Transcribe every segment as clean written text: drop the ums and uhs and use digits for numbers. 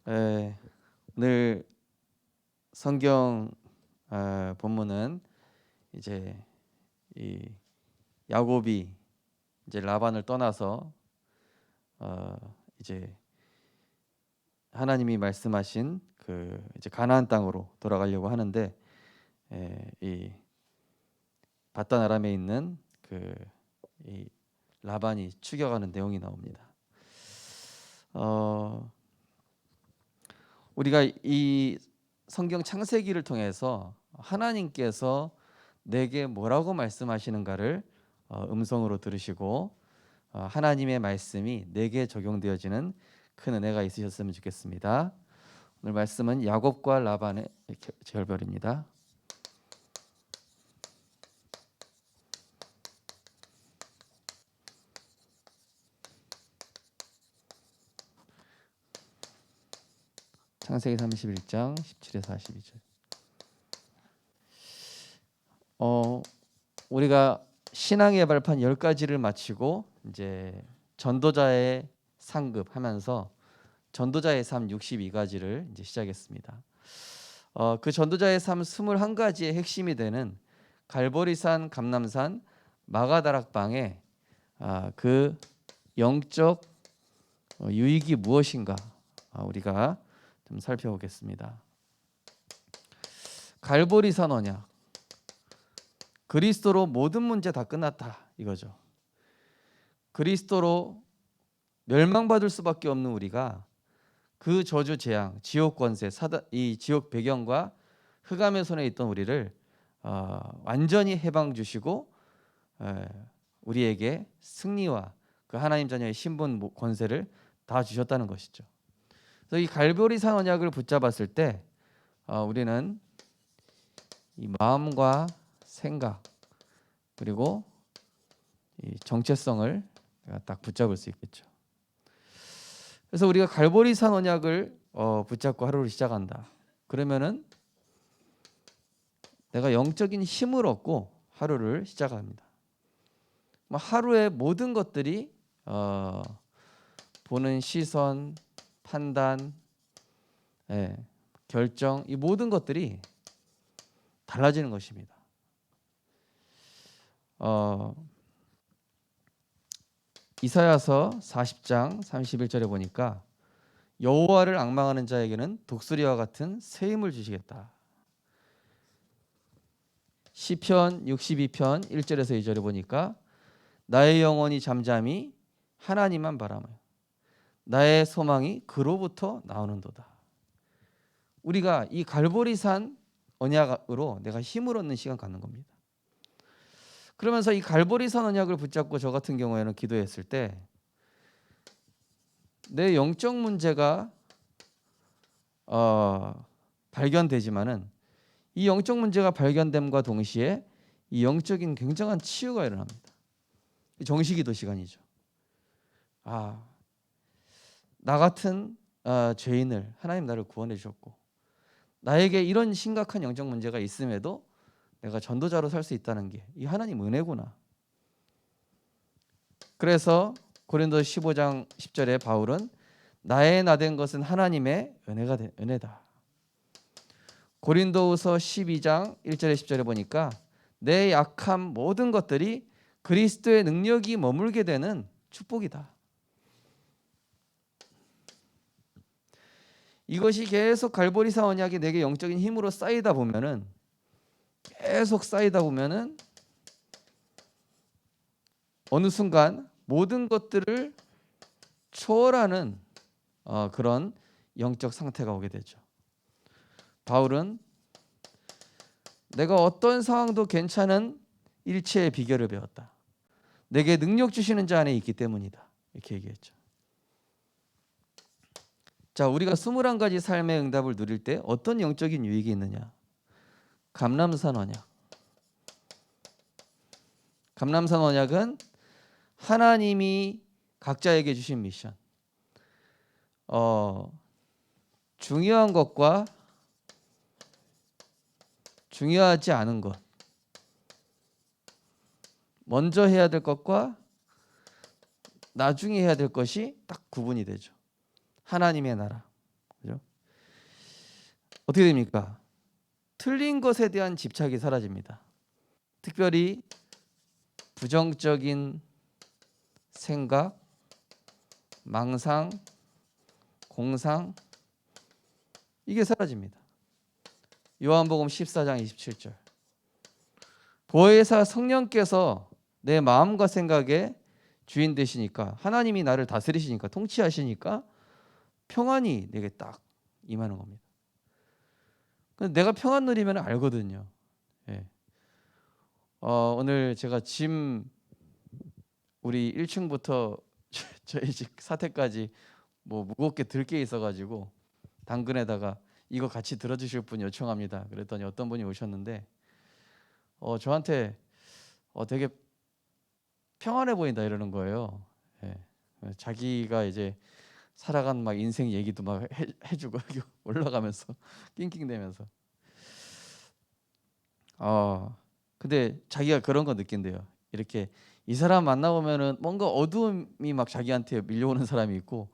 에, 오늘 성경 본문은 이제 이 야곱이 이제 라반을 떠나서 이제 하나님이 말씀하신 그 이제 가나안 땅으로 돌아가려고 하는데 이 바단 아람에 있는 이 라반이 추격하는 내용이 나옵니다. 우리가 이 성경 창세기를 통해서 하나님께서 내게 뭐라고 말씀하시는가를 음성으로 들으시고 하나님의 말씀이 내게 적용되어지는 큰 은혜가 있으셨으면 좋겠습니다. 오늘 말씀은 야곱과 라반의 결별입니다. 창세기 31장 17에서 42절. 우리가 신앙의 발판 10가지를 마치고 이제 전도자의 상급하면서 전도자의 삶 62가지를 이제 시작했습니다. 그 전도자의 삶 21가지의 핵심이 되는 갈보리산, 감람산, 마가다락방의 그 영적 유익이 무엇인가 우리가 좀 살펴보겠습니다. 갈보리산 언약, 그리스도로 모든 문제 다 끝났다 이거죠. 그리스도로 멸망받을 수밖에 없는 우리가 그 저주 재앙, 지옥 권세, 이 지옥 배경과 흑암의 손에 있던 우리를 완전히 해방 주시고 우리에게 승리와 그 하나님 자녀의 신분 권세를 다 주셨다는 것이죠. 그래서 이 갈보리산 언약을 붙잡았을 때 우리는 이 마음과 생각 그리고 이 정체성을 딱 붙잡을 수 있겠죠. 그래서 우리가 갈보리산 언약을 붙잡고 하루를 시작한다. 그러면은 내가 영적인 힘을 얻고 하루를 시작합니다. 하루의 모든 것들이 보는 시선, 판단, 결정, 이 모든 것들이 달라지는 것입니다. 이사야서 40장 31절에 보니까 여호와를 앙망하는 자에게는 독수리와 같은 새 힘을 주시겠다. 시편 62편 1절에서 2절에 보니까 나의 영혼이 잠잠히 하나님만 바라며 나의 소망이 그로부터 나오는도다. 우리가 이 갈보리산 언약으로 내가 힘을 얻는 시간 갖는 겁니다. 그러면서 이 갈보리산 언약을 붙잡고 저 같은 경우에는 기도했을 때 내 영적 문제가 발견되지만은 이 영적 문제가 발견됨과 동시에 이 영적인 굉장한 치유가 일어납니다. 정식기도 시간이죠. 나 같은 죄인을 하나님 나를 구원해 주셨고 나에게 이런 심각한 영적 문제가 있음에도 내가 전도자로 살 수 있다는 게 이 하나님 은혜구나. 그래서 고린도 15장 10절에 바울은 나의 나된 것은 하나님의 은혜다. 고린도후서 12장 1절에 10절에 보니까 내 약함 모든 것들이 그리스도의 능력이 머물게 되는 축복이다. 이것이 계속 갈보리산 언약이 내게 영적인 힘으로 쌓이다 보면은 어느 순간 모든 것들을 초월하는 그런 영적 상태가 오게 되죠. 바울은 내가 어떤 상황도 괜찮은 일체의 비결을 배웠다. 내게 능력 주시는 자 안에 있기 때문이다. 이렇게 얘기했죠. 자, 우리가 21가지 삶의 응답을 누릴 때 어떤 영적인 유익이 있느냐? 감람산 언약. 감람산 언약은 하나님이 각자에게 주신 미션. 중요한 것과 중요하지 않은 것, 먼저 해야 될 것과 나중에 해야 될 것이 딱 구분이 되죠. 하나님의 나라, 그죠? 어떻게 됩니까? 틀린 것에 대한 집착이 사라집니다. 특별히 부정적인 생각, 망상, 공상 이게 사라집니다. 요한복음 14장 27절. 보혜사 성령께서 내 마음과 생각의 주인 되시니까, 하나님이 나를 다스리시니까, 통치하시니까 평안이 내게 딱 임하는 겁니다. 내가 평안 누리면 알거든요. 예. 오늘 제가 짐 우리 1층부터 저희 집 사택까지 뭐 무겁게 들 게 있어가지고 당근에다가 이거 같이 들어주실 분 요청합니다. 그랬더니 어떤 분이 오셨는데 저한테 되게 평안해 보인다 이러는 거예요. 예. 자기가 이제 살아간 막 인생 얘기도 막 해주고 올라가면서 낑낑대면서. 근데 자기가 그런 거 느낀대요. 이렇게 이 사람 만나보면은 뭔가 어두움이 막 자기한테 밀려오는 사람이 있고,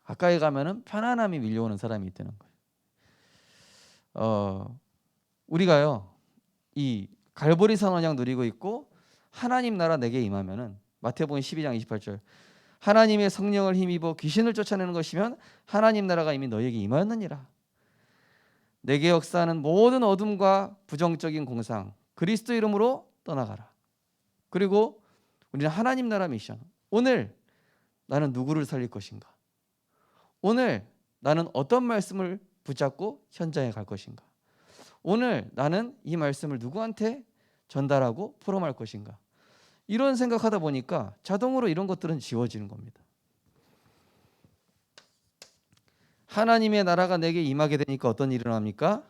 가까이 가면은 편안함이 밀려오는 사람이 있다는 거예요. 우리가요 이 갈보리 선언약 누리고 있고 하나님 나라 내게 임하면은 마태복음 12장 28절, 하나님의 성령을 힘입어 귀신을 쫓아내는 것이면 하나님 나라가 이미 너에게 임하였느니라. 내게 역사하는 모든 어둠과 부정적인 공상 그리스도 이름으로 떠나가라. 그리고 우리는 하나님 나라 미션, 오늘 나는 누구를 살릴 것인가, 오늘 나는 어떤 말씀을 붙잡고 현장에 갈 것인가, 오늘 나는 이 말씀을 누구한테 전달하고 포럼할 것인가, 이런 생각하다 보니까 자동으로 이런 것들은 지워지는 겁니다. 하나님의 나라가 내게 임하게 되니까 어떤 일이 일어납니까?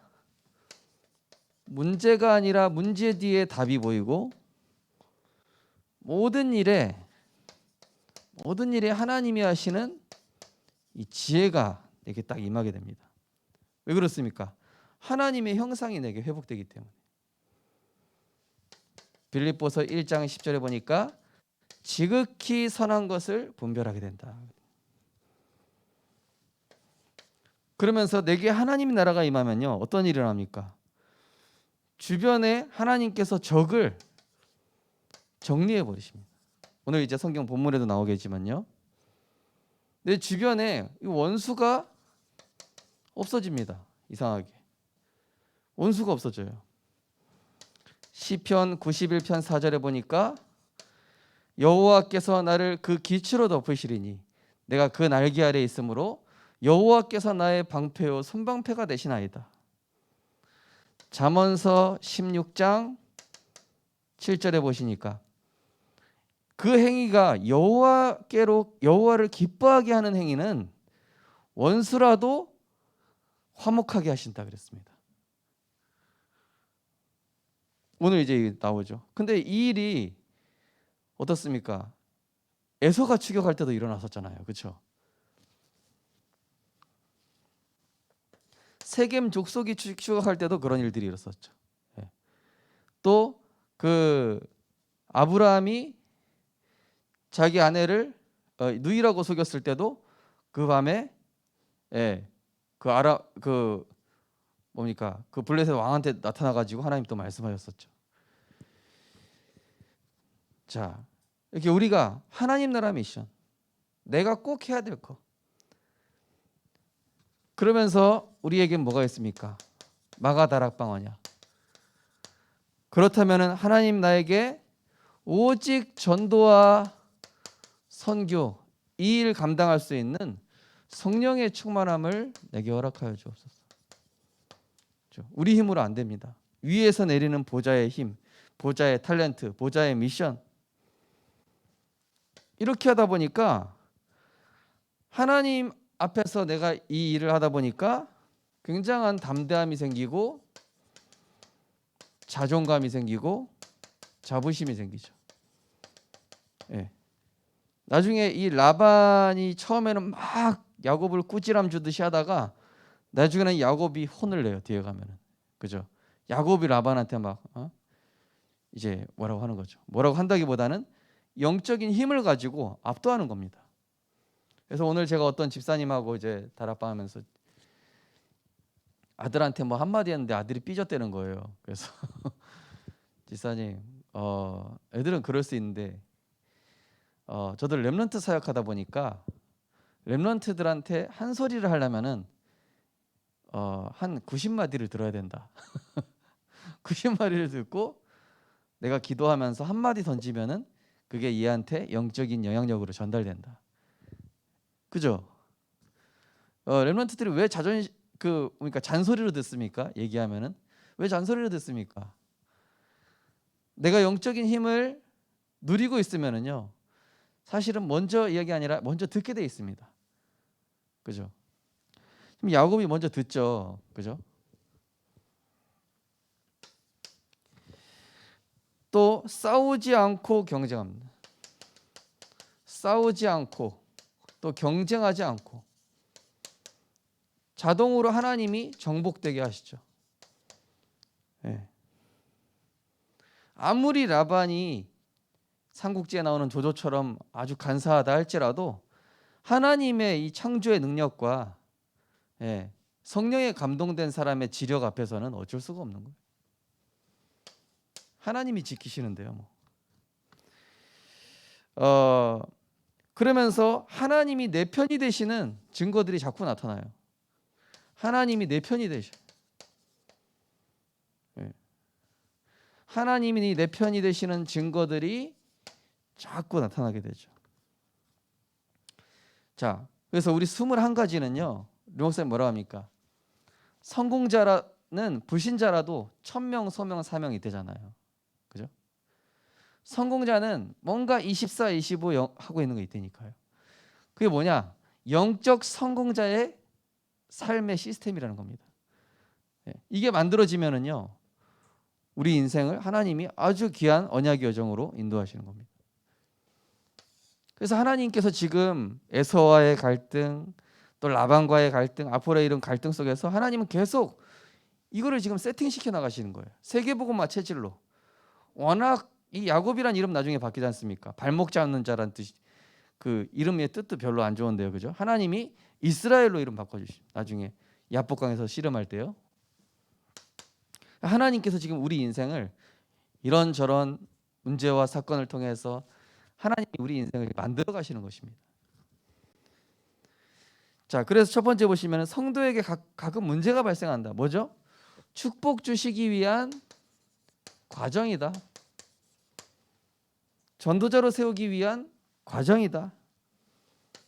문제가 아니라 문제 뒤에 답이 보이고, 모든 일에 하나님이 하시는 이 지혜가 내게 딱 임하게 됩니다. 왜 그렇습니까? 하나님의 형상이 내게 회복되기 때문에. 빌립보서 1장 10절에 보니까 지극히 선한 것을 분별하게 된다. 그러면서 내게 하나님 나라가 임하면요 어떤 일이 일어납니까? 주변에 하나님께서 적을 정리해 버리십니다. 오늘 이제 성경 본문에도 나오겠지만요, 내 주변에 원수가 없어집니다. 이상하게 원수가 없어져요. 시편 91편 4절에 보니까 여호와께서 나를 그 기초로 덮으시리니 내가 그 날개 아래 있으므로 여호와께서 나의 방패요 손방패가 되시나이다. 잠언서 16장 7절에 보시니까 그 행위가 여호와를 기뻐하게 하는 행위는 원수라도 화목하게 하신다 그랬습니다. 오늘 이제 나오죠. 근데 이 일이 어떻습니까? 에서가 추격할 때도 일어났었잖아요. 그렇죠? 세겜 족속이 추격할 때도 그런 일들이 일어났었죠. 또 그 아브라함이 자기 아내를 누이라고 속였을 때도 그 밤에 그 블레셋 왕한테 나타나 가지고 하나님 또 말씀하셨었죠. 자, 이렇게 우리가 하나님 나라 미션, 내가 꼭 해야 될 거, 그러면서 우리에겐 뭐가 있습니까? 마가다락방언이야. 그렇다면 하나님 나에게 오직 전도와 선교 이 일 감당할 수 있는 성령의 충만함을 내게 허락하여 주옵소서. 우리 힘으로 안 됩니다. 위에서 내리는 보좌의 힘, 보좌의 탤런트, 보좌의 미션, 이렇게 하다 보니까 하나님 앞에서 내가 이 일을 하다 보니까 굉장한 담대함이 생기고 자존감이 생기고 자부심이 생기죠. 나중에 이 라반이 처음에는 막 야곱을 꾸지람 주듯이 하다가 나중에는 야곱이 혼을 내요. 뒤에 가면은, 그죠? 야곱이 라반한테 막 이제 뭐라고 하는 거죠. 뭐라고 한다기보다는 영적인 힘을 가지고 압도하는 겁니다. 그래서 오늘 제가 어떤 집사님하고 이제 다락방하면서 아들한테 뭐 한마디 했는데 아들이 삐졌대는 거예요. 그래서 집사님, 애들은 그럴 수 있는데 저도 렘넌트 사역하다 보니까 렘넌트들한테 한 소리를 하려면은 한 90마디를 들어야 된다. 90마디를 듣고 내가 기도하면서 한마디 던지면은 그게 얘한테 영적인 영향력으로 전달된다. 그죠? 렘넌트들이 왜 그러니까 잔소리로 듣습니까? 얘기하면은 왜 잔소리로 듣습니까? 내가 영적인 힘을 누리고 있으면은요, 사실은 먼저 이야기 아니라 먼저 듣게 돼 있습니다. 그죠? 그럼 야곱이 먼저 듣죠. 그죠? 또 싸우지 않고 경쟁합니다. 싸우지 않고 또 경쟁하지 않고 자동으로 하나님이 정복되게 하시죠. 네. 아무리 라반이 삼국지에 나오는 조조처럼 아주 간사하다 할지라도 하나님의 이 창조의 능력과 성령에 감동된 사람의 지력 앞에서는 어쩔 수가 없는 거예요. 하나님이 지키시는데요. 그러면서 하나님이 내 편이 되시는 증거들이 자꾸 나타나요. 하나님이 내 편이 되셔. 하나님이 내 편이 되시는 증거들이 자꾸 나타나게 되죠. 자, 그래서 우리 21가지는요. 류목사님 뭐라고 합니까? 성공자라는 불신자라도 천명, 소명, 사명이 되잖아요. 그죠? 성공자는 뭔가 24, 25 하고 있는 거 있다니까요. 그게 뭐냐? 영적 성공자의 삶의 시스템이라는 겁니다. 이게 만들어지면은요. 우리 인생을 하나님이 아주 귀한 언약의 여정으로 인도하시는 겁니다. 그래서 하나님께서 지금 에서와의 갈등, 또 라반과의 갈등, 앞으로 이런 갈등 속에서 하나님은 계속 이거를 지금 세팅시켜 나가시는 거예요. 세계복음화 체질로. 워낙 이 야곱이란 이름 나중에 바뀌지 않습니까? 발목 잡는 자란 뜻이, 그 이름의 뜻도 별로 안 좋은데요, 그죠? 하나님이 이스라엘로 이름 바꿔주십니다. 나중에 야복강에서 씨름할 때요. 하나님께서 지금 우리 인생을 이런저런 문제와 사건을 통해서 하나님이 우리 인생을 만들어 가시는 것입니다. 자, 그래서 첫 번째 보시면 성도에게 가끔 문제가 발생한다. 뭐죠? 축복 주시기 위한 과정이다. 전도자로 세우기 위한 과정이다.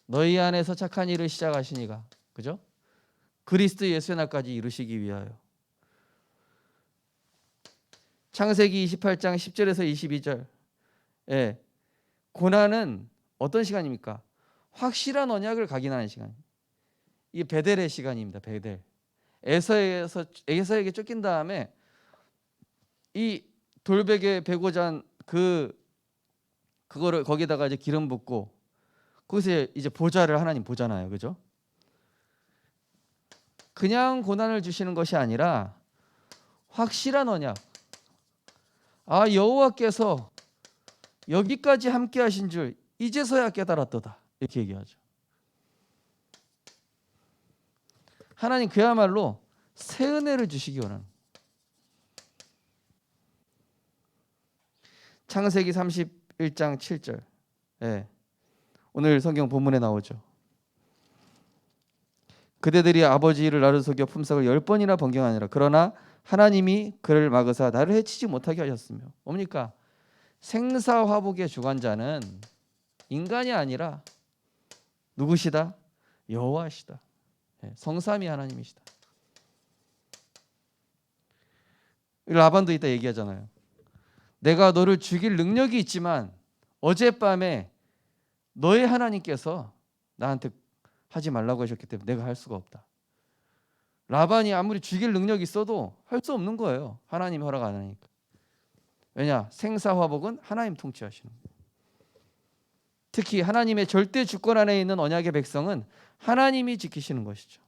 너희 안에서 착한 일을 시작하시니가, 그죠? 그리스도 예수의 날까지 이루시기 위하여. 창세기 28장 10절에서 22절. 고난은 어떤 시간입니까? 확실한 언약을 각인하는 시간. 이게 베델의 시간입니다. 베델. 에서에게 쫓긴 다음에 이 돌베개 베고자 한 그거를 거기다가 이제 기름 붓고 거기서 이제 보좌를 하나님 보잖아요. 그죠? 그냥 고난을 주시는 것이 아니라 확실한 언약. 아, 여호와께서 여기까지 함께 하신 줄 이제서야 깨달았도다. 이렇게 얘기하죠. 하나님 그야말로 새 은혜를 주시기 원하는. 창세기 31장 7절. 오늘 성경 본문에 나오죠. 그대들이 아버지를 나를 속여 품삯을 10번이나 번경하니라. 그러나 하나님이 그를 막으사 나를 해치지 못하게 하셨으며. 뭡니까? 생사화복의 주관자는 인간이 아니라 누구시다? 여호와시다. 성삼위 하나님이시다. 라반도 이따 얘기하잖아요. 내가 너를 죽일 능력이 있지만 어젯밤에 너의 하나님께서 나한테 하지 말라고 하셨기 때문에 내가 할 수가 없다. 라반이 아무리 죽일 능력이 있어도 할 수 없는 거예요. 하나님이 허락 안 하니까. 왜냐? 생사화복은 하나님 통치하시는 거예요. 특히 하나님의 절대 주권 안에 있는 언약의 백성은 하나님이 지키시는 것이죠.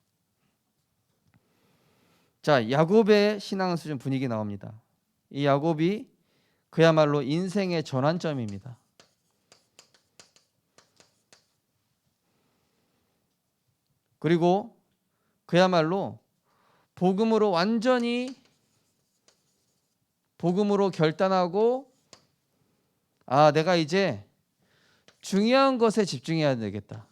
자, 야곱의 신앙 수준 분위기 나옵니다. 이 야곱이 그야말로 인생의 전환점입니다. 그리고 그야말로 복음으로 완전히 복음으로 결단하고 내가 이제 중요한 것에 집중해야 되겠다.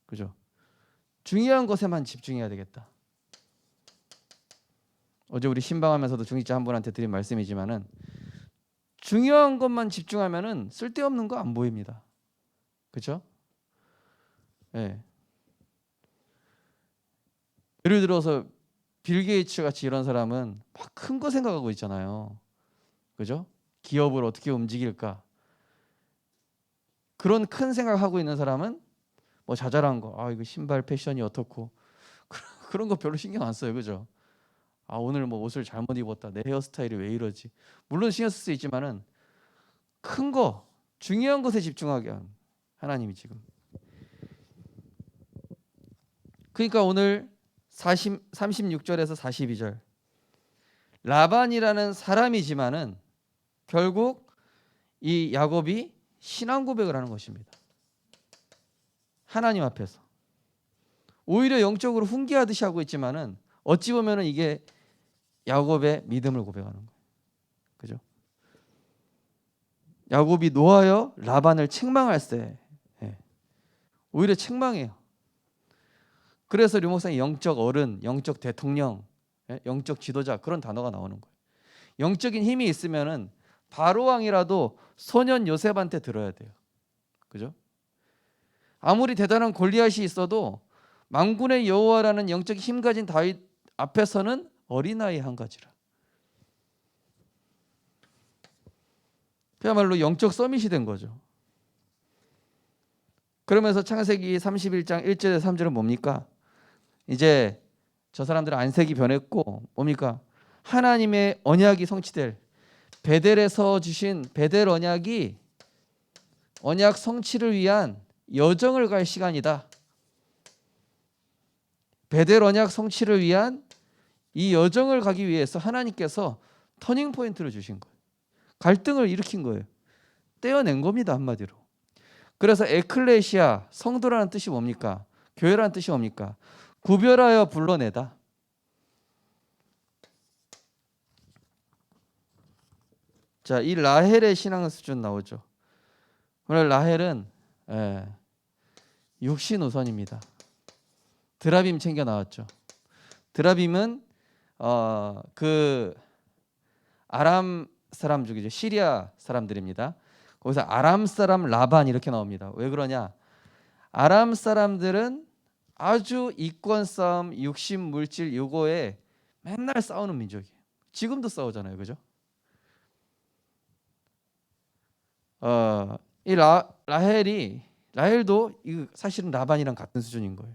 그죠? 중요한 것에만 집중해야 되겠다. 어제 우리 신방하면서도 중직자 한 분한테 드린 말씀이지만은 중요한 것만 집중하면은 쓸데없는 거 안 보입니다. 그렇죠? 예. 예를 들어서 빌 게이츠 같이 이런 사람은 막 큰 거 생각하고 있잖아요. 그죠? 기업을 어떻게 움직일까? 그런 큰 생각하고 있는 사람은 뭐 자잘한 거, 이거 신발 패션이 어떻고 그런 거 별로 신경 안 써요. 그죠? 오늘 뭐 옷을 잘못 입었다. 내 헤어스타일이 왜 이러지? 물론 신경 쓸 수 있지만은 큰 거, 중요한 것에 집중하게 한 하나님이 지금. 그러니까 오늘 36절에서 42절 라반이라는 사람이지만은 결국 이 야곱이 신앙 고백을 하는 것입니다. 하나님 앞에서. 오히려 영적으로 훈계하듯이 하고 있지만은 어찌 보면은 이게 야곱의 믿음을 고백하는 거예요. 그죠? 야곱이 노하여 라반을 책망할세. 오히려 책망해요. 그래서 류 목사님 영적 어른, 영적 대통령, 영적 지도자 그런 단어가 나오는 거예요. 영적인 힘이 있으면은 바로 왕이라도 소년 요셉한테 들어야 돼요. 그죠? 아무리 대단한 골리앗이 있어도 만군의 여호와라는 영적 힘 가진 다윗 앞에서는 어린아이 한 가지라. 그야말로 영적 서밋이 된 거죠. 그러면서 창세기 31장 1절에서 3절은 뭡니까? 이제 저 사람들은 안색이 변했고 뭡니까? 하나님의 언약이 성취될 베델에서 주신 베델 언약이 언약 성취를 위한 여정을 갈 시간이다. 베델 언약 성취를 위한 이 여정을 가기 위해서 하나님께서 터닝 포인트를 주신 거예요. 갈등을 일으킨 거예요. 떼어낸 겁니다. 한마디로. 그래서 에클레시아, 성도라는 뜻이 뭡니까? 교회라는 뜻이 뭡니까? 구별하여 불러내다. 자, 이 라헬의 신앙 수준 나오죠. 오늘 라헬은 육신 우선입니다. 드라빔 챙겨 나왔죠. 드라빔은 그 아람 사람 중이죠. 시리아 사람들입니다. 거기서 아람 사람 라반 이렇게 나옵니다. 왜 그러냐? 아람 사람들은 아주 이권 싸움, 육신 물질 요거에 맨날 싸우는 민족이에요. 지금도 싸우잖아요. 그죠? 이 라헬도 사실은 라반이랑 같은 수준인 거예요.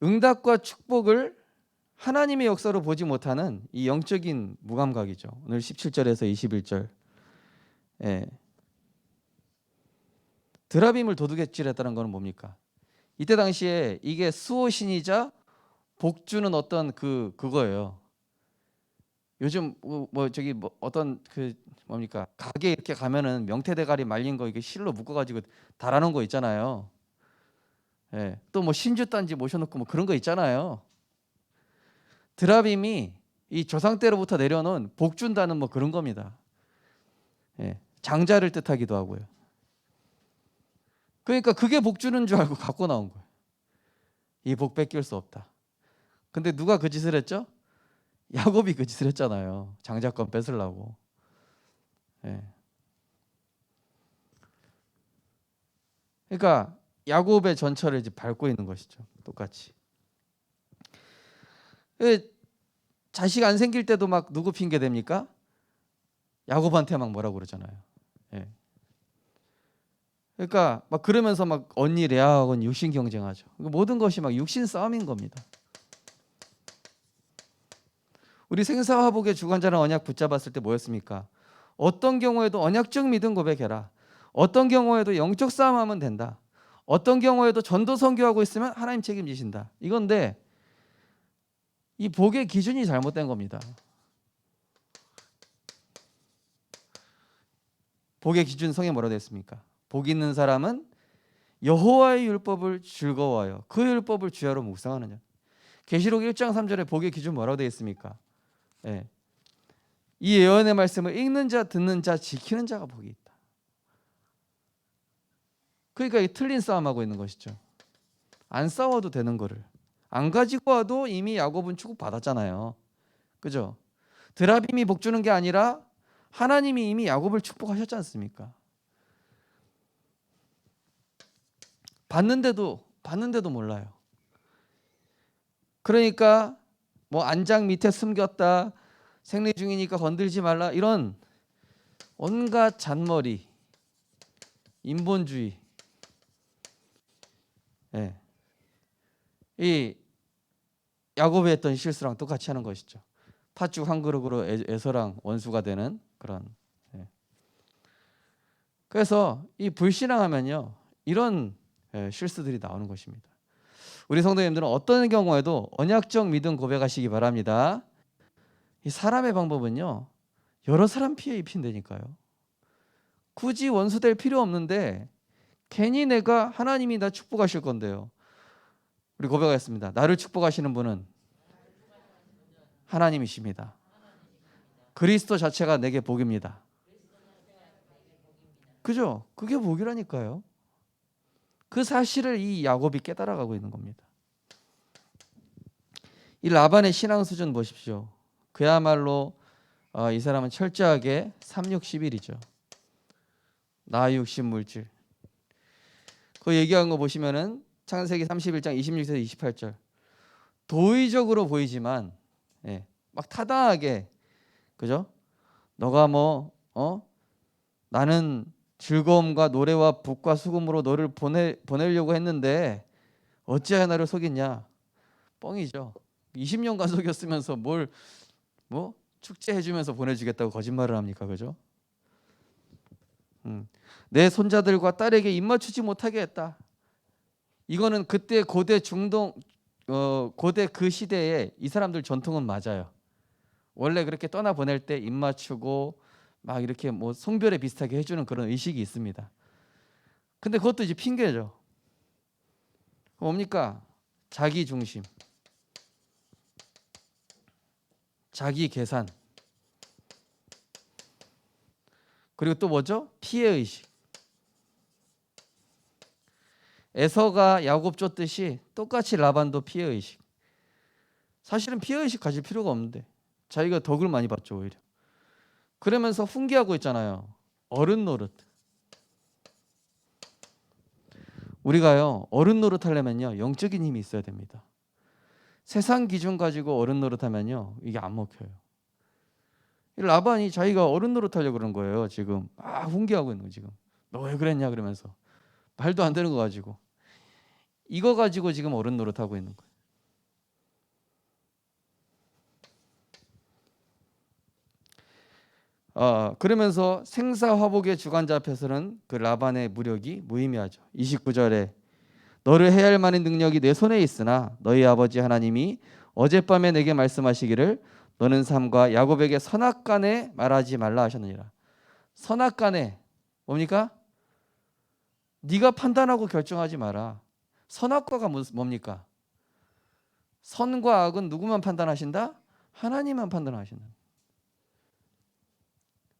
응답과 축복을 하나님의 역사로 보지 못하는 이 영적인 무감각이죠. 오늘 17절에서 21절. 드라빔을 도둑질했다는 것은 뭡니까? 이때 당시에 이게 수호신이자 복주는 어떤 그거예요. 요즘 어떤 뭡니까? 가게 이렇게 가면은 명태대가리 말린 거 이게 실로 묶어가지고 달아놓은 거 있잖아요. 또 뭐 신주단지 모셔놓고 뭐 그런 거 있잖아요. 드라빔이 이 조상 때로부터 내려놓은 복 준다는 뭐 그런 겁니다. 장자를 뜻하기도 하고요. 그러니까 그게 복 주는 줄 알고 갖고 나온 거예요. 이 복 뺏길 수 없다. 근데 누가 그 짓을 했죠? 야곱이 그 짓을 했잖아요. 장자권 뺏으려고. 그러니까 야곱의 전철을 이제 밟고 있는 것이죠. 똑같이. 자식 안 생길 때도 막 누구 핑계 댑니까? 야곱한테 막 뭐라고 그러잖아요. 그러니까 막 그러면서 막 언니 레아하고는 육신 경쟁하죠. 모든 것이 막 육신 싸움인 겁니다. 우리 생사화복의 주관자랑 언약 붙잡았을 때 뭐였습니까? 어떤 경우에도 언약적 믿음 고백해라. 어떤 경우에도 영적 싸움하면 된다. 어떤 경우에도 전도 선교하고 있으면 하나님 책임지신다. 이건데 이 복의 기준이 잘못된 겁니다. 복의 기준 성에 뭐라 되어 있습니까? 복 있는 사람은 여호와의 율법을 즐거워하여 그 율법을 주야로 묵상하느냐. 계시록 1장 3절에 복의 기준 뭐라고 되어 있습니까? 예. 이 예언의 말씀을 읽는 자, 듣는 자, 지키는 자가 복이 있다. 그러니까 이 틀린 싸움하고 있는 것이죠. 안 싸워도 되는 거를 안 가지고 와도 이미 야곱은 축복 받았잖아요. 그죠? 드라빔이 복 주는 게 아니라 하나님이 이미 야곱을 축복하셨지 않습니까? 받는데도 몰라요. 그러니까 뭐 안장 밑에 숨겼다, 생리 중이니까 건들지 말라, 이런 온갖 잔머리, 인본주의, 예. 이 야곱이 했던 실수랑 똑같이 하는 것이죠. 팥죽 한 그릇으로 에서랑 원수가 되는 그런. 예. 그래서 이 불신앙하면요 이런 실수들이 나오는 것입니다. 우리 성도님들은 어떤 경우에도 언약적 믿음 고백하시기 바랍니다. 이 사람의 방법은요 여러 사람 피해 입힌다니까요. 굳이 원수 될 필요 없는데 괜히 내가 하나님이 나 축복하실 건데요. 우리 고백하겠습니다. 나를 축복하시는 분은 하나님이십니다. 그리스도 자체가 내게 복입니다. 그죠? 그게 복이라니까요. 그 사실을 이 야곱이 깨달아가고 있는 겁니다. 이 라반의 신앙 수준 보십시오. 그야말로 이 사람은 철저하게 3,6,11이죠. 나 육신 물질. 그 얘기한 거 보시면은 창세기 31장 26에서 28절. 도의적으로 보이지만 막 타당하게, 그죠? 너가 나는 즐거움과 노래와 붓과 수금으로 너를 보내려고 했는데 어찌하여 나를 속였냐? 뻥이죠. 20년간 속였으면서 뭘 축제해주면서 보내주겠다고 거짓말을 합니까? 그죠? 내 손자들과 딸에게 입맞추지 못하게 했다. 이거는 그때 고대 중동 고대 그 시대에 이 사람들 전통은 맞아요. 원래 그렇게 떠나 보낼 때 입맞추고 막 이렇게 송별회 비슷하게 해주는 그런 의식이 있습니다. 근데 그것도 이제 핑계죠. 뭡니까? 자기 중심, 자기 계산, 그리고 또 뭐죠? 피해 의식. 에서가 야곱 쫓듯이 똑같이 라반도 피해 의식. 사실은 피해 의식 가질 필요가 없는데 자기가 덕을 많이 받죠 오히려. 그러면서 훈계하고 있잖아요. 어른 노릇. 우리가요 어른 노릇 하려면요 영적인 힘이 있어야 됩니다. 세상 기준 가지고 어른 노릇 하면요 이게 안 먹혀요. 라반이 자기가 어른 노릇 하려고 그런 거예요. 지금 막 훈계하고 있는 거. 지금 너 왜 그랬냐 그러면서 말도 안 되는 거 가지고 이거 가지고 지금 어른 노릇 하고 있는 거예요. 그러면서 생사화복의 주관자 앞에서는 그 라반의 무력이 무의미하죠. 29절에 너를 해야 할 만한 능력이 내 손에 있으나 너희 아버지 하나님이 어젯밤에 내게 말씀하시기를 너는 삼가 야곱에게 선악간에 말하지 말라 하셨느니라. 선악간에 뭡니까? 네가 판단하고 결정하지 마라. 선악과가 뭡니까? 선과 악은 누구만 판단하신다? 하나님만 판단하신다.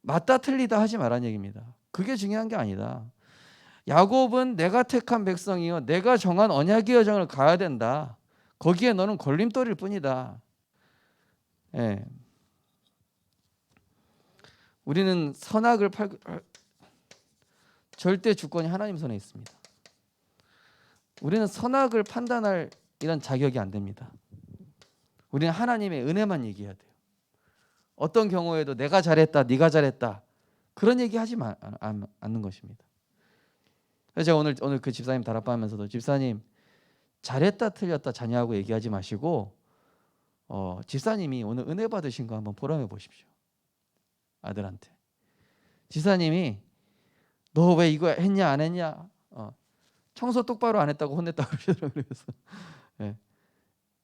맞다 틀리다 하지 말라는 얘기입니다. 그게 중요한 게 아니다. 야곱은 내가 택한 백성이요 내가 정한 언약의 여정을 가야 된다. 거기에 너는 걸림돌일 뿐이다. 우리는 선악을 절대 주권이 하나님 손에 있습니다. 우리는 선악을 판단할 이런 자격이 안 됩니다. 우리는 하나님의 은혜만 얘기해야 돼요. 어떤 경우에도 내가 잘했다, 네가 잘했다 그런 얘기하지 않는 것입니다. 그래서 제가 오늘 그 집사님 다락방하면서도 집사님 잘했다 틀렸다 자녀하고 얘기하지 마시고 집사님이 오늘 은혜 받으신 거 한번 보람해 보십시오. 아들한테 집사님이 너 왜 이거 했냐 안 했냐 청소 똑바로 안 했다고 혼냈다고 그러시더라고요. 그래서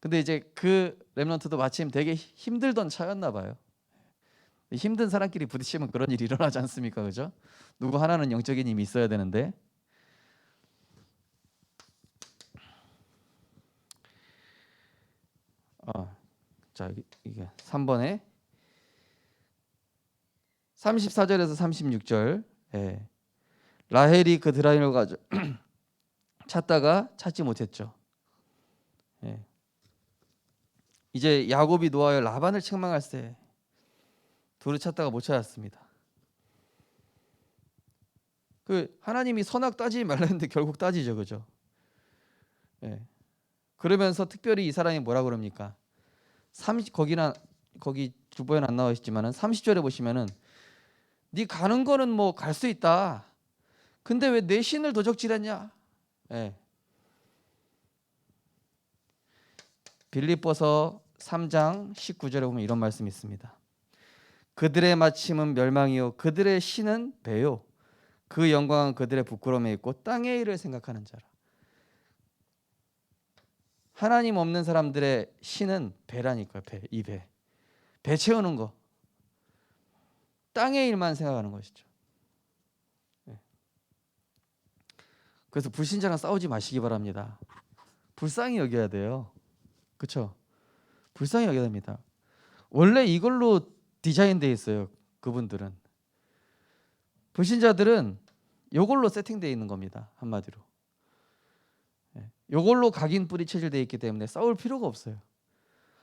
근데 이제 그 렘넌트도 마침 되게 힘들던 차였나 봐요. 힘든 사람끼리 부딪히면 그런 일이 일어나지 않습니까? 그죠? 누구 하나는 영적인 힘이 있어야 되는데. 자, 이게 3번에 34절에서 36절. 예. 라헬이 그 드라인을 가져 찾다가 찾지 못했죠. 예. 이제 야곱이 노하여 라반을 책망할세. 둘을 찾다가 못 찾았습니다. 그 하나님이 선악 따지지 말라는데 결국 따지죠, 그죠? 예. 그러면서 특별히 이 사람이 뭐라 그럽니까? 거기 주보에는 안 나와 있지만은 30절에 보시면은 네 가는 거는 뭐 갈 수 있다. 근데 왜 내 신을 도적질했냐? 예. 빌립보서 3장 19절에 보면 이런 말씀이 있습니다. 그들의 마침은 멸망이요 그들의 신은 배요 그 영광은 그들의 부끄러움에 있고 땅의 일을 생각하는 자라. 하나님 없는 사람들의 신은 배라니까요. 이 배 채우는 거, 땅의 일만 생각하는 것이죠. 그래서 불신자랑 싸우지 마시기 바랍니다. 불쌍히 여겨야 돼요. 그렇죠? 불쌍히 여겨야 됩니다. 원래 이걸로 디자인되어 있어요. 그분들은. 불신자들은 이걸로 세팅되어 있는 겁니다. 한마디로. 이걸로 각인 뿌리 체질되어 있기 때문에 싸울 필요가 없어요.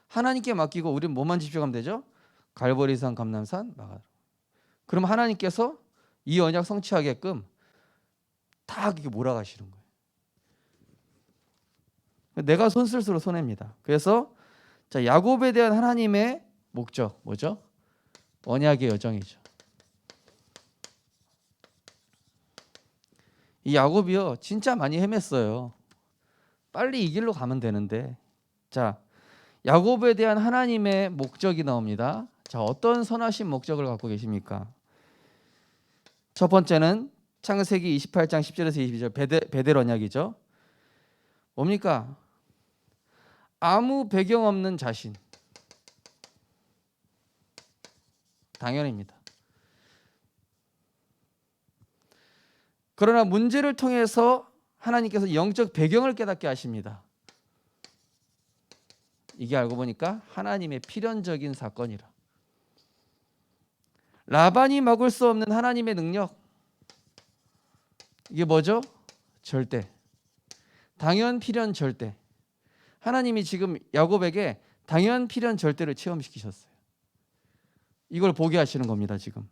하나님께 맡기고 우리는 뭐만 집중하면 되죠? 갈보리산, 감람산, 마가로. 그럼 하나님께서 이 언약 성취하게끔 다 이렇게 몰아가시는 거예요. 내가 손 쓸수록 손해입니다. 그래서 자, 야곱에 대한 하나님의 목적 뭐죠? 언약의 여정이죠. 이 야곱이요 진짜 많이 헤맸어요. 빨리 이 길로 가면 되는데. 자, 야곱에 대한 하나님의 목적이 나옵니다. 자, 어떤 선하신 목적을 갖고 계십니까? 첫 번째는 창세기 28장 10절에서 22절 베델 언약이죠. 뭡니까? 아무 배경 없는 자신. 당연입니다. 그러나 문제를 통해서 하나님께서 영적 배경을 깨닫게 하십니다. 이게 알고 보니까 하나님의 필연적인 사건이라. 라반이 막을 수 없는 하나님의 능력. 이게 뭐죠? 절대. 당연, 필연, 절대. 하나님이 지금 야곱에게 당연, 필연, 절대를 체험시키셨어요. 이걸 보게 하시는 겁니다. 지금.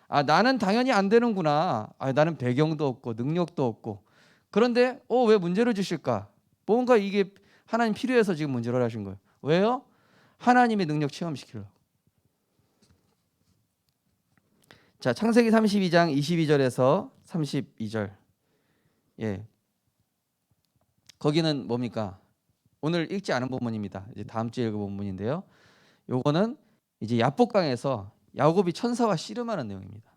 아, 나는 당연히 안 되는구나. 아, 나는 배경도 없고 능력도 없고. 그런데 왜 문제를 주실까? 뭔가 이게 하나님 필요해서 지금 문제를 하신 거예요. 왜요? 하나님의 능력 체험시키려고. 자, 창세기 32장 22절에서 32절. 예. 거기는 뭡니까? 오늘 읽지 않은 부분입니다. 이제 다음 주에 읽을 부분인데요. 요거는 이제 야복강에서 야곱이 천사와 씨름하는 내용입니다.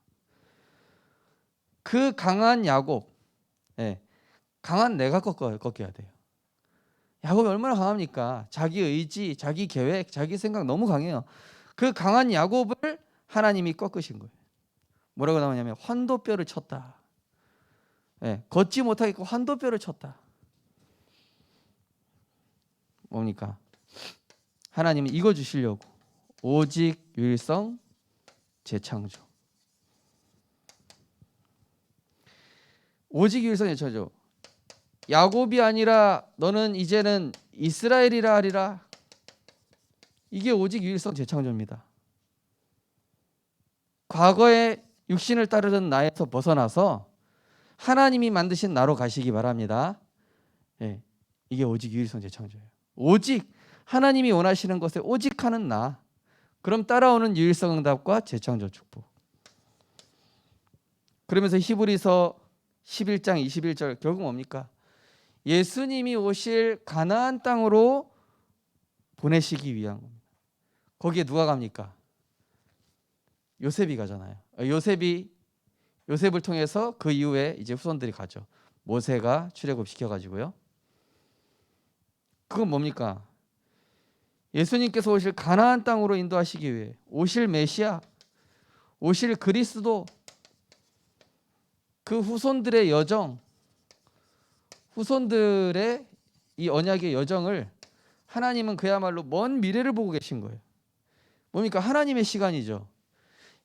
그 강한 야곱, 예, 강한 내가 꺾여야 돼요. 야곱이 얼마나 강합니까? 자기 의지, 자기 계획, 자기 생각 너무 강해요. 그 강한 야곱을 하나님이 꺾으신 거예요. 뭐라고 나오냐면 환도뼈를 쳤다. 예, 걷지 못하겠고 환도뼈를 쳤다. 뭡니까? 하나님은 이거 주시려고 오직 유일성 재창조. 오직 유일성 재창조. 야곱이 아니라 너는 이제는 이스라엘이라 하리라. 이게 오직 유일성 재창조입니다. 과거의 육신을 따르는 나에서 벗어나서 하나님이 만드신 나로 가시기 바랍니다. 예, 이게 오직 유일성 재창조예요. 오직 하나님이 원하시는 것에 오직 하는 나. 그럼 따라오는 유일성 응답과 재창조 축복. 그러면서 히브리서 11장 21절 결국 뭡니까? 예수님이 오실 가나안 땅으로 보내시기 위한 겁니다. 거기에 누가 갑니까? 요셉이 가잖아요. 요셉을 통해서 그 이후에 이제 후손들이 가죠. 모세가 출애굽 시켜가지고요. 그건 뭡니까? 예수님께서 오실 가나안 땅으로 인도하시기 위해 오실 메시아, 오실 그리스도, 그 후손들의 여정, 후손들의 이 언약의 여정을 하나님은 그야말로 먼 미래를 보고 계신 거예요. 뭡니까? 하나님의 시간이죠.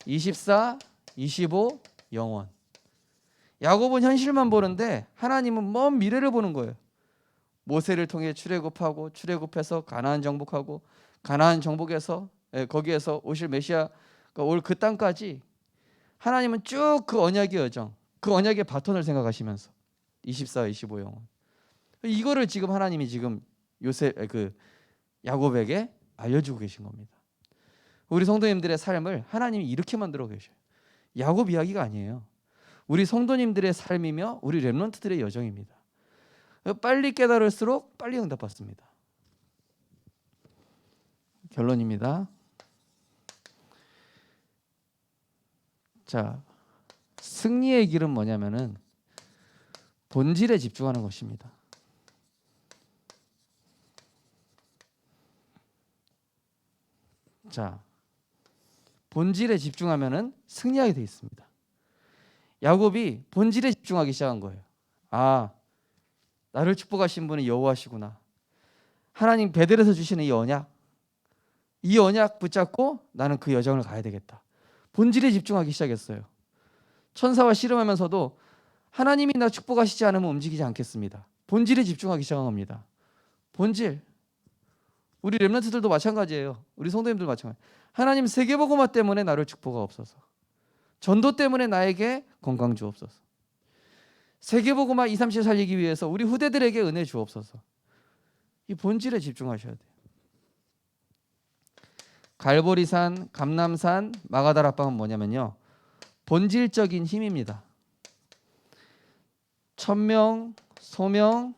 24, 25, 영원. 야곱은 현실만 보는데 하나님은 먼 미래를 보는 거예요. 모세를 통해 출애굽하고 출애굽해서 가나안 정복하고 가나안 정복에서 거기에서 오실 메시아가 올 그 땅까지 하나님은 쭉 그 언약의 여정, 그 언약의 바톤을 생각하시면서 24, 25 영원. 이거를 지금 하나님이 지금 야곱에게 알려주고 계신 겁니다. 우리 성도님들의 삶을 하나님이 이렇게 만들어 계셔요. 야곱 이야기가 아니에요. 우리 성도님들의 삶이며 우리 렘넌트들의 여정입니다. 빨리 깨달을수록 빨리 응답받습니다. 결론입니다. 자, 승리의 길은 뭐냐면은 본질에 집중하는 것입니다. 자, 본질에 집중하면은 승리하게 돼 있습니다. 야곱이 본질에 집중하기 시작한 거예요. 아, 나를 축복하신 분은 여호와시구나. 하나님 베델에서 주시는 이 언약 붙잡고 나는 그 여정을 가야 되겠다. 본질에 집중하기 시작했어요. 천사와 씨름하면서도 하나님이 나 축복하시지 않으면 움직이지 않겠습니다. 본질에 집중하기 시작한 겁니다. 본질. 우리 렘넌트들도 마찬가지예요. 우리 성도님들 마찬가지. 하나님 세계복음화 때문에 나를 축복하옵소서. 전도 때문에 나에게 건강 주옵소서. 세계복음화 2, 3시 살리기 위해서 우리 후대들에게 은혜 주옵소서. 이 본질에 집중하셔야 돼요. 갈보리산, 감람산, 마가다락방은 뭐냐면요, 본질적인 힘입니다. 천명, 소명,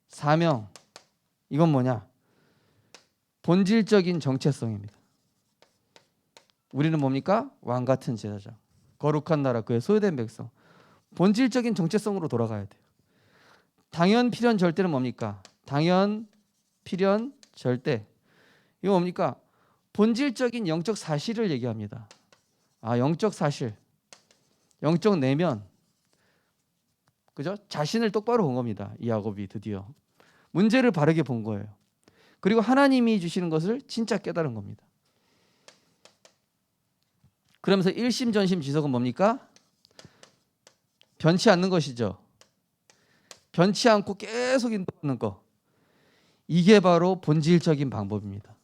사명, 이건 뭐냐? 본질적인 정체성입니다. 우리는 뭡니까? 왕같은 제사장, 거룩한 나라, 그의 소유된 백성. 본질적인 정체성으로 돌아가야 돼요. 당연, 필연, 절대는 뭡니까? 당연, 필연, 절대. 이거 뭡니까? 본질적인 영적 사실을 얘기합니다. 영적 사실, 영적 내면, 그죠? 자신을 똑바로 본 겁니다. 이 야곱이 드디어 문제를 바르게 본 거예요. 그리고 하나님이 주시는 것을 진짜 깨달은 겁니다. 그러면서 일심전심지석은 뭡니까? 변치 않는 것이죠. 변치 않고 계속 인도하는 거. 이게 바로 본질적인 방법입니다.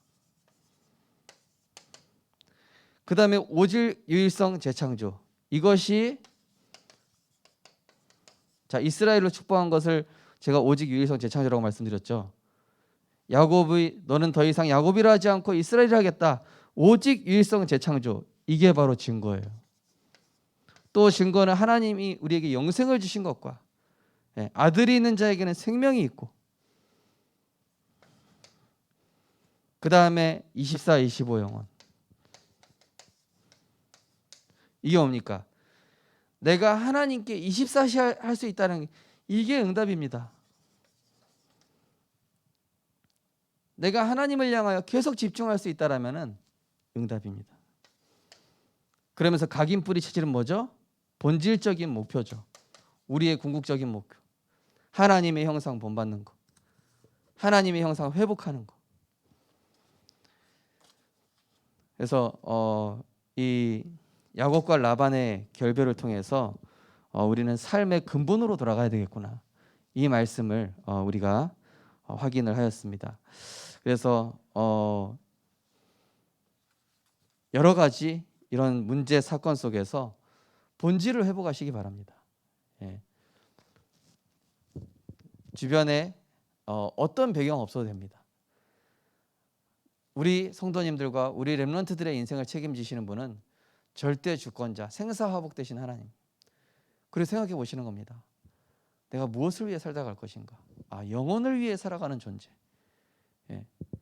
그 다음에 오직 유일성 재창조. 이것이 이스라엘로 축복한 것을 제가 오직 유일성 재창조라고 말씀드렸죠. 야곱의 너는 더 이상 야곱이라 하지 않고 이스라엘이라 하겠다. 오직 유일성 재창조. 이게 바로 증거예요. 또 증거는 하나님이 우리에게 영생을 주신 것과 아들이 있는 자에게는 생명이 있고, 그 다음에 24, 25 영원. 이게 뭡니까? 내가 하나님께 24시 할 수 있다는 이게 응답입니다. 내가 하나님을 향하여 계속 집중할 수 있다라면은 응답입니다. 그러면서 각인 뿌리 체질은 뭐죠? 본질적인 목표죠. 우리의 궁극적인 목표. 하나님의 형상 본받는 거. 하나님의 형상 회복하는 거. 그래서 이 야곱과 라반의 결별을 통해서 우리는 삶의 근본으로 돌아가야 되겠구나. 이 말씀을 우리가 확인을 하였습니다. 그래서 여러 가지 이런 문제 사건 속에서 본질을 회복하시기 바랍니다. 주변에 어떤 배경 없어도 됩니다. 우리 성도님들과 우리 렘넌트들의 인생을 책임지시는 분은 절대 주권자, 생사화복 되신 하나님. 그리고 생각해 보시는 겁니다. 내가 무엇을 위해 살다 갈 것인가? 영혼을 위해 살아가는 존재.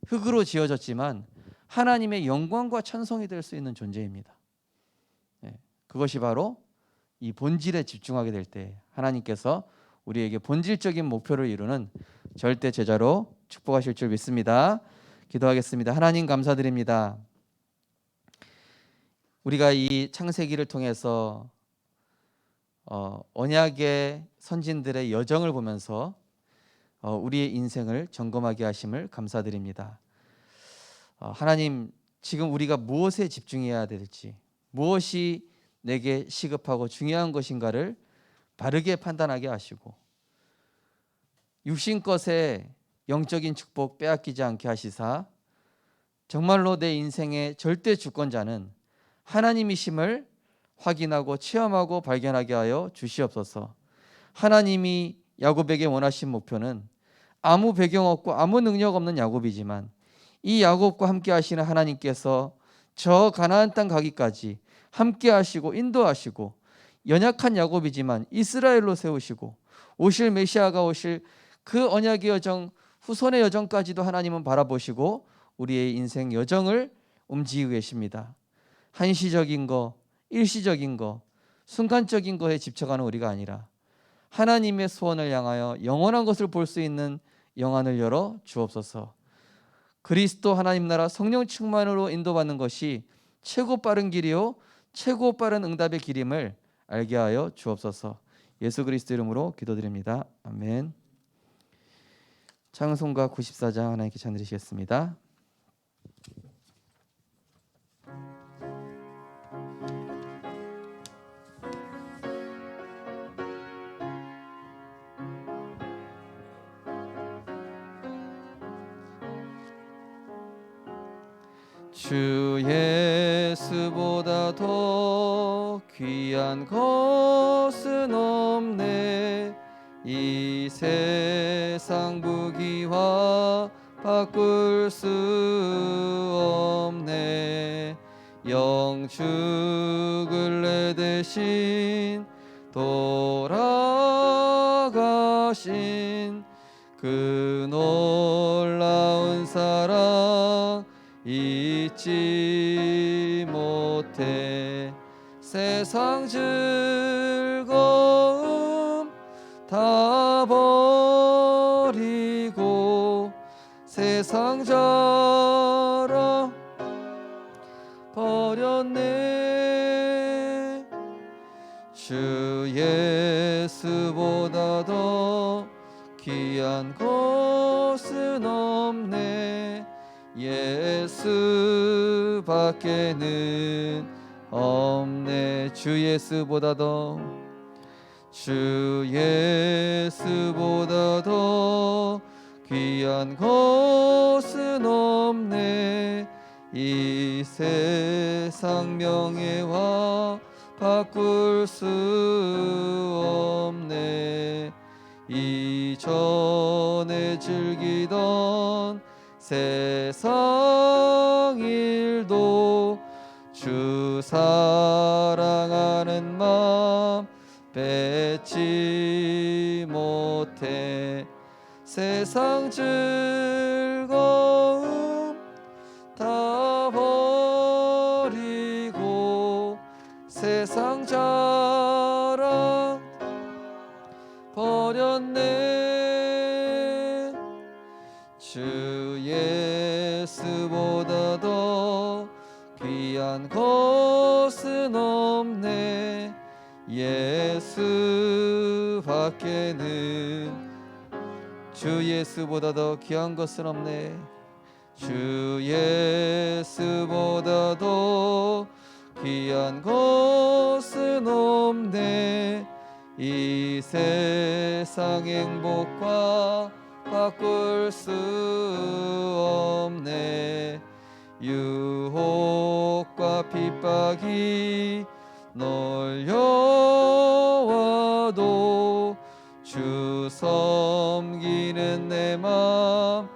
흙으로 지어졌지만 하나님의 영광과 찬송이 될 수 있는 존재입니다. 그것이 바로 이 본질에 집중하게 될 때 하나님께서 우리에게 본질적인 목표를 이루는 절대 제자로 축복하실 줄 믿습니다. 기도하겠습니다. 하나님 감사드립니다. 우리가 이 창세기를 통해서 언약의 선진들의 여정을 보면서 우리의 인생을 점검하게 하심을 감사드립니다. 하나님, 지금 우리가 무엇에 집중해야 될지, 무엇이 내게 시급하고 중요한 것인가를 바르게 판단하게 하시고, 육신 것에 영적인 축복 빼앗기지 않게 하시사 정말로 내 인생의 절대 주권자는 하나님이심을 확인하고 체험하고 발견하게 하여 주시옵소서. 하나님이 야곱에게 원하신 목표는 아무 배경 없고 아무 능력 없는 야곱이지만 이 야곱과 함께 하시는 하나님께서 저 가나안 땅 가기까지 함께 하시고 인도하시고, 연약한 야곱이지만 이스라엘로 세우시고 오실 메시아가 오실 그 언약의 여정, 후손의 여정까지도 하나님은 바라보시고 우리의 인생 여정을 움직이고 계십니다. 한시적인 거, 일시적인 거, 순간적인 거에 집착하는 우리가 아니라 하나님의 소원을 향하여 영원한 것을 볼 수 있는 영안을 열어 주옵소서. 그리스도 하나님 나라 성령 충만으로 인도받는 것이 최고 빠른 길이요 최고 빠른 응답의 길임을 알게 하여 주옵소서. 예수 그리스도 이름으로 기도드립니다. 아멘. 찬송가 94장 하나님께 찬드리시겠습니다. 주 예수보다 더 귀한 것은 없네. 이 세상 부귀와 바꿀 수 없네. 영축을 내 대신 돌아가신 그 놀라운 사랑 잊지 못해. 세상 즐거움 다 버리고 세상 자랑 버렸네. 주 예수보다 더 귀한 것은 없네. 예수밖에는 없네. 주 예수보다 더, 주 예수보다 더 귀한 것은 없네. 이 세상 명예와 바꿀 수 없네. 이전에 즐기던 세상 일도 주 사랑하는 마음 뺏지 못해. 세상 즐거움 다 버리고 세상 자랑 버렸네. 주 예수보다 더 귀한 것은 없네. 예수밖에는, 주 예수보다 더 귀한 것은 없네. 주 예수보다 더 귀한 것은 없네. 이 세상 행복과 바꿀 수 없네. 유혹과 핍박이 놀려와도 주 섬기는 내 맘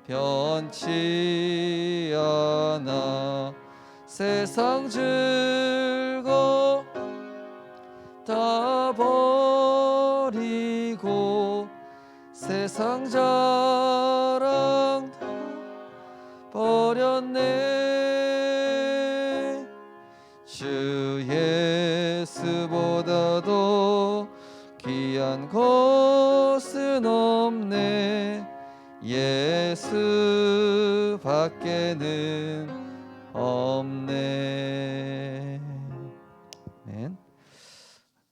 변치 않아. 세상 즐거움 다 버리고 세상 자랑 버렸네. 주 예수보다 더 귀한 것은 없네. 예수밖에는 없네.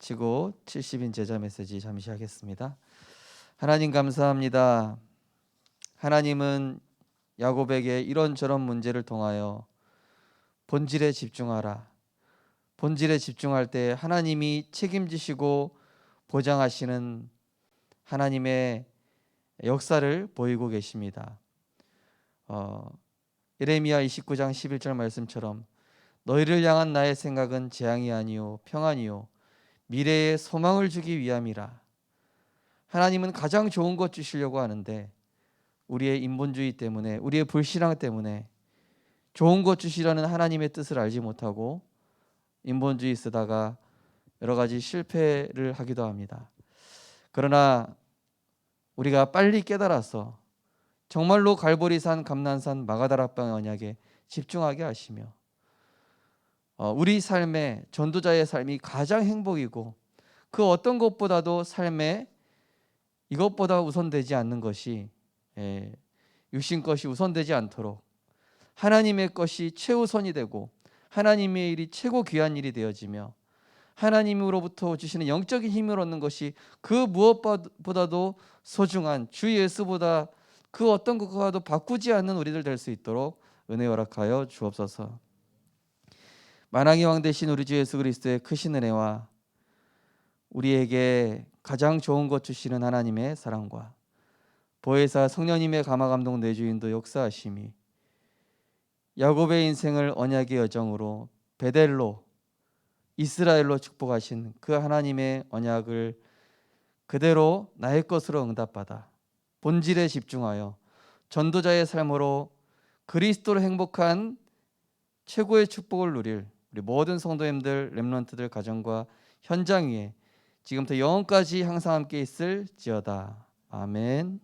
치고 70인 제자 메시지 잠시 하겠습니다. 하나님 감사합니다. 하나님은 야곱에게 이런저런 문제를 통하여 본질에 집중하라. 본질에 집중할 때 하나님이 책임지시고 보장하시는 하나님의 역사를 보이고 계십니다. 예레미야 29장 11절 말씀처럼 너희를 향한 나의 생각은 재앙이 아니요 평안이요 미래의 소망을 주기 위함이라. 하나님은 가장 좋은 것 주시려고 하는데 우리의 인본주의 때문에, 우리의 불신앙 때문에 좋은 것 주시라는 하나님의 뜻을 알지 못하고 인본주의 쓰다가 여러 가지 실패를 하기도 합니다. 그러나 우리가 빨리 깨달아서 정말로 갈보리산, 감난산, 마가다락방의 언약에 집중하게 하시며 우리 삶의 전도자의 삶이 가장 행복이고 그 어떤 것보다도 삶에 이것보다 우선되지 않는 것이 육신 것이 우선되지 않도록 하나님의 것이 최우선이 되고 하나님의 일이 최고 귀한 일이 되어지며 하나님으로부터 주시는 영적인 힘을 얻는 것이 그 무엇보다도 소중한 주 예수보다 그 어떤 것과도 바꾸지 않는 우리들 될 수 있도록 은혜 허락하여 주옵소서. 만왕의 왕 되신 우리 주 예수 그리스도의 크신 은혜와 우리에게 가장 좋은 것 주시는 하나님의 사랑과 보혜사 성령님의 감화 감동 내주인도 역사하심이 야곱의 인생을 언약의 여정으로 베델로 이스라엘로 축복하신 그 하나님의 언약을 그대로 나의 것으로 응답받아 본질에 집중하여 전도자의 삶으로 그리스도로 행복한 최고의 축복을 누릴 우리 모든 성도님들, 렘넌트들 가정과 현장 위에 지금부터 영원까지 항상 함께 있을지어다. 아멘.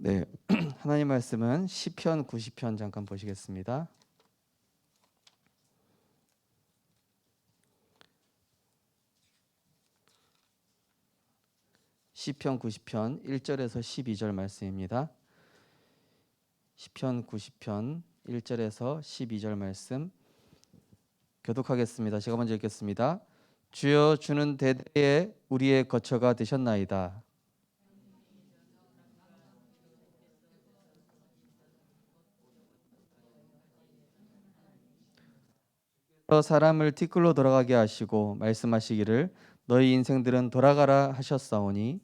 네, 하나님 말씀은 시편 90편 잠깐 보시겠습니다. 시편 90편 1절에서 12절 말씀입니다. 시편 90편 1절에서 12절 말씀 교독하겠습니다. 제가 먼저 읽겠습니다. 주여 주는 대대에 우리의 거처가 되셨나이다. 사람을 티끌로 돌아가게 하시고 말씀하시기를 너희 인생들은 돌아가라 하셨사오니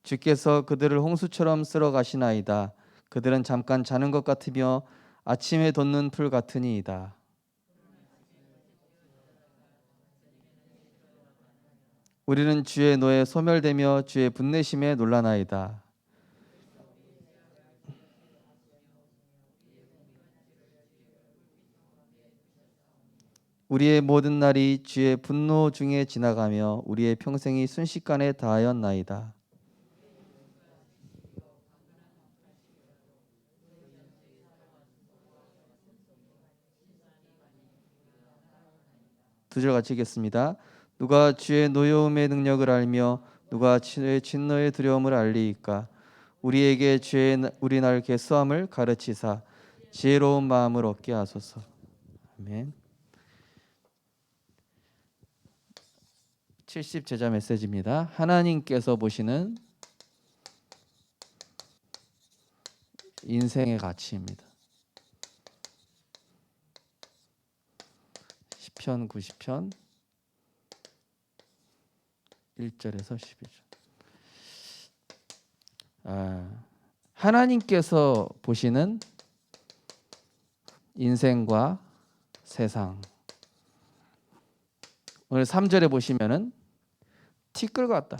주께서 그들을 홍수처럼 쓸어 가시나이다. 그들은 잠깐 자는 것 같으며 아침에 돋는 풀 같으니이다. 우리는 주의 노에 소멸되며 주의 분내심에 놀라나이다. 우리의 모든 날이 주의 분노 중에 지나가며 우리의 평생이 순식간에 다하였나이다. 두 절 같이 읽겠습니다. 누가 주의 노여움의 능력을 알며 누가 주의 진노의 두려움을 알리이까. 우리에게 우리 날 개수함을 가르치사 지혜로운 마음을 얻게 하소서. 아멘. 70 제자 메시지입니다. 하나님께서 보시는 인생의 가치입니다. 시편 90편 1절에서 12절. 하나님께서 보시는 인생과 세상. 오늘 3절에 보시면은 티끌 같다.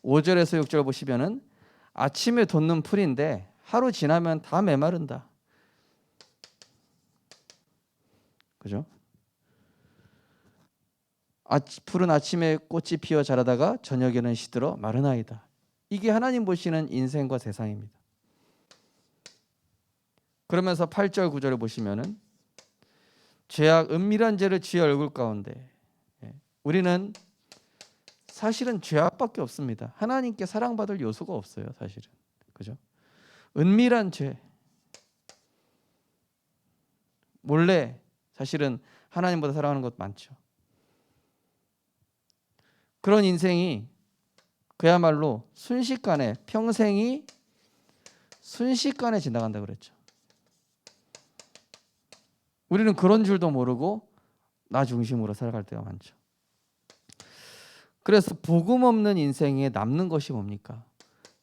5절에서 6절 보시면은 아침에 돋는 풀인데 하루 지나면 다 메마른다. 그죠? 푸른 아침에 꽃이 피어 자라다가 저녁에는 시들어 마르나이다. 이게 하나님 보시는 인생과 세상입니다. 그러면서 8절 9절을 보시면은 죄악 은밀한 죄를 주의 얼굴 가운데, 우리는 사실은 죄악밖에 없습니다. 하나님께 사랑받을 요소가 없어요, 사실은. 그죠? 은밀한 죄, 몰래 사실은 하나님보다 사랑하는 것 많죠. 그런 인생이 그야말로 순식간에, 평생이 순식간에 지나간다 그랬죠. 우리는 그런 줄도 모르고 나 중심으로 살아갈 때가 많죠. 그래서 복음 없는 인생에 남는 것이 뭡니까?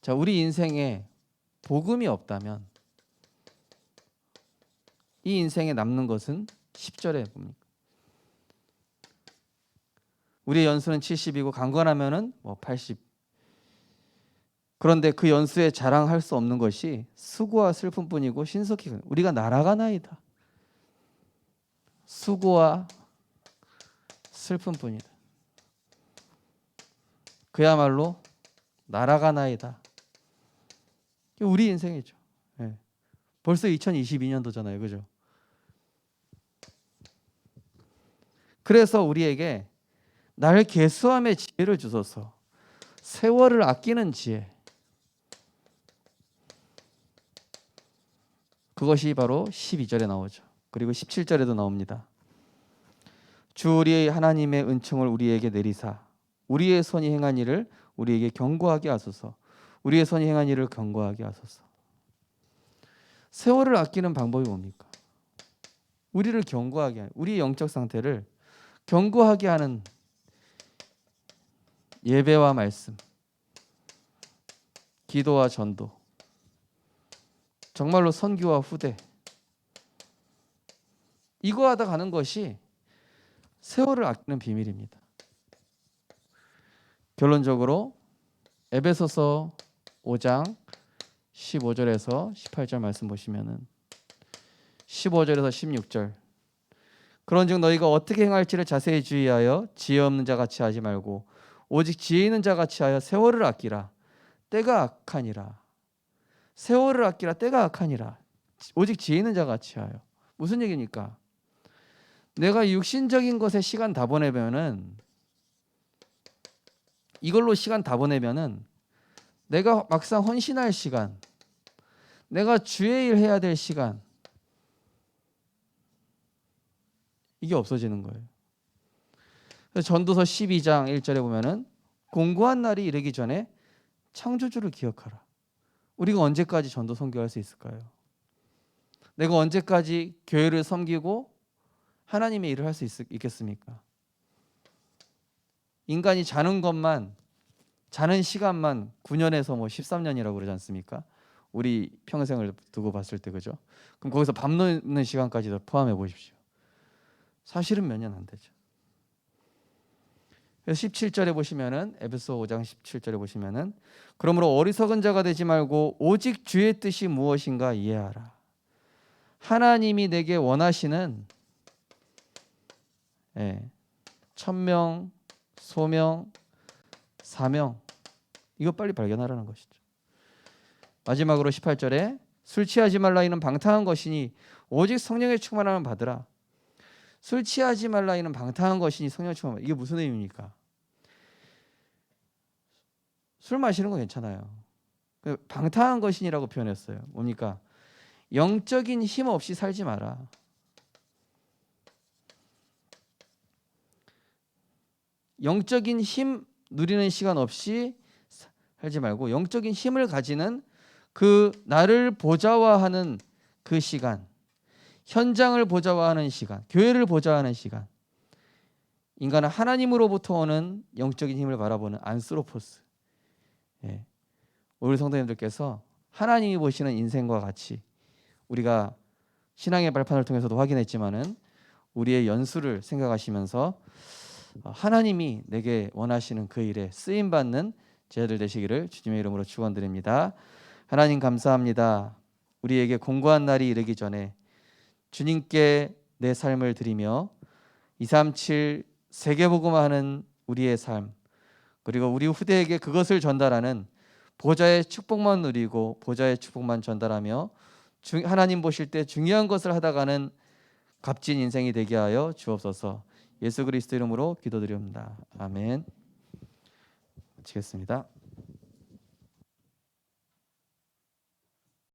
자, 우리 인생에 복음이 없다면 이 인생에 남는 것은 10절에 뭡니까? 우리의 연수는 70이고 강건하면은 80. 그런데 그 연수에 자랑할 수 없는 것이 수고와 슬픔뿐이고 신속히 우리가 날아가나이다. 수고와 슬픔뿐이다. 그야말로 날아가나이다. 우리 인생이죠. 네. 벌써 2022년도잖아요, 그죠? 그래서 우리에게 날 계수함의 지혜를 주소서. 세월을 아끼는 지혜. 그것이 바로 12절에 나오죠. 그리고 17절에도 나옵니다. 주 우리의 하나님의 은총을 우리에게 내리사 우리의 손이 행한 일을 우리에게 경고하게 하소서. 우리의 손이 행한 일을 경고하게 하소서. 세월을 아끼는 방법이 뭡니까? 우리를 경고하게 하는, 우리의 영적 상태를 경고하게 하는 예배와 말씀, 기도와 전도, 정말로 선교와 후대, 이거 하다 가는 것이 세월을 아끼는 비밀입니다. 결론적으로 에베소서 5장 15절에서 18절 말씀 보시면은 15절에서 16절, 그런즉 너희가 어떻게 행할지를 자세히 주의하여 지혜 없는 자 같이 하지 말고 오직 지혜 있는 자 같이 하여 세월을 아끼라. 때가 악하니라. 세월을 아끼라. 때가 악하니라. 오직 지혜 있는 자 같이 하여. 무슨 얘기입니까? 내가 육신적인 것에 시간 다 보내면은, 이걸로 시간 다 보내면은 내가 막상 헌신할 시간, 내가 주의 일 해야 될 시간, 이게 없어지는 거예요. 그래서 전도서 12장 1절에 보면은 공고한 날이 이르기 전에 창조주를 기억하라. 우리가 언제까지 전도 선교할 수 있을까요? 내가 언제까지 교회를 섬기고 하나님의 일을 할 수 있겠습니까? 인간이 자는 것만, 자는 시간만 9년에서 13년이라고 그러지 않습니까? 우리 평생을 두고 봤을 때, 그죠? 그럼 거기서 밥 먹는 시간까지도 포함해 보십시오. 사실은 몇 년 안 되죠. 그래서 17절에 보시면은, 에베소 5장 17절에 보시면은, 그러므로 어리석은 자가 되지 말고 오직 주의 뜻이 무엇인가 이해하라. 하나님이 내게 원하시는 천명, 소명, 사명, 이거 빨리 발견하라는 것이죠. 마지막으로 18절에 술 취하지 말라 이는 방탕한 것이니 오직 성령의 충만함을 받으라. 술 취하지 말라 이는 방탕한 것이니 성령의 충만함. 이게 무슨 의미입니까? 술 마시는 건 괜찮아요. 방탕한 것이니라고 표현했어요. 뭡니까? 영적인 힘 없이 살지 마라. 영적인 힘 누리는 시간 없이 살지 말고 영적인 힘을 가지는 그 나를 보좌화하는 그 시간, 현장을 보좌화하는 시간, 교회를 보좌화하는 시간, 인간은 하나님으로부터 오는 영적인 힘을 바라보는 안스로포스. 우리 성도님들께서 하나님이 보시는 인생과 같이, 우리가 신앙의 발판을 통해서도 확인했지만은 우리의 연수를 생각하시면서 하나님이 내게 원하시는 그 일에 쓰임 받는 제자들 되시기를 주님의 이름으로 축원드립니다. 하나님 감사합니다. 우리에게 공고한 날이 이르기 전에 주님께 내 삶을 드리며 237 세계복음화하는 우리의 삶, 그리고 우리 후대에게 그것을 전달하는 보좌의 축복만 누리고 보좌의 축복만 전달하며 하나님 보실 때 중요한 것을 하다가는 값진 인생이 되게 하여 주옵소서. 예수 그리스도 이름으로 기도드립니다. 아멘. 마치겠습니다.